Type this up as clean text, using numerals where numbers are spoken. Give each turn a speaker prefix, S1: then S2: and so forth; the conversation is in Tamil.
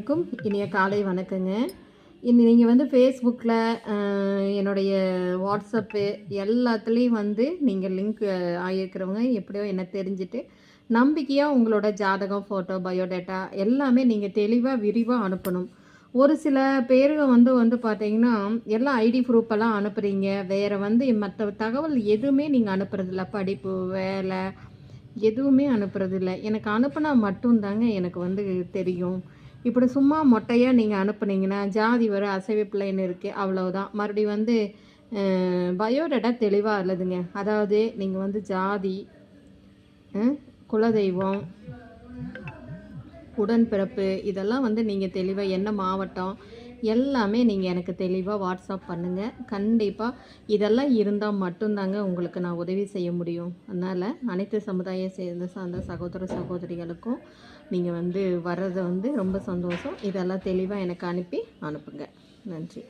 S1: அனைவருக்கும் இனிய காலை வணக்கங்க. நீங்கள் வந்து ஃபேஸ்புக்கில் என்னுடைய வாட்ஸ்அப்பு எல்லாத்துலேயும் வந்து நீங்கள் லிங்க் ஆகியிருக்கிறவங்க எப்படியோ என்ன தெரிஞ்சுட்டு நம்பிக்கையாக உங்களோட ஜாதகம், ஃபோட்டோ, பயோடேட்டா எல்லாமே நீங்கள் தெளிவாக விரிவாக அனுப்பணும். ஒரு சில பேருங்க வந்து பார்த்தீங்கன்னா எல்லாம் ஐடி ப்ரூஃபெல்லாம் அனுப்புகிறீங்க, வேறு வந்து மற்ற தகவல் எதுவுமே நீங்கள் அனுப்புறதில்ல. படிப்பு, வேலை எதுவுமே அனுப்புறதில்ல. எனக்கு அனுப்புனா மட்டும்தாங்க எனக்கு வந்து தெரியும். இப்படி சும்மா மொட்டையாக நீங்கள் அனுப்புனீங்கன்னா ஜாதி வர அசைவு பிள்ளைன்னு இருக்குது, அவ்வளவுதான். மறுபடியும் வந்து பயோடேட்டா தெளிவாக இல்லதுங்க. அதாவது நீங்கள் வந்து ஜாதி, குலதெய்வம், உடன்பிறப்பு இதெல்லாம் வந்து நீங்கள் தெளிவாக என்ன மாவட்டம் எல்லாமே நீங்கள் எனக்கு தெளிவாக வாட்ஸ்அப் பண்ணுங்கள். கண்டிப்பாக இதெல்லாம் இருந்தால் மட்டும்தாங்க உங்களுக்கு நான் உதவி செய்ய முடியும். அதனால் அனைத்து சமுதாய சார்ந்த சகோதர சகோதரிகளுக்கும் நீங்கள் வந்து வர்றது வந்து ரொம்ப சந்தோஷம். இதெல்லாம் தெளிவாக எனக்கு அனுப்புங்க. நன்றி.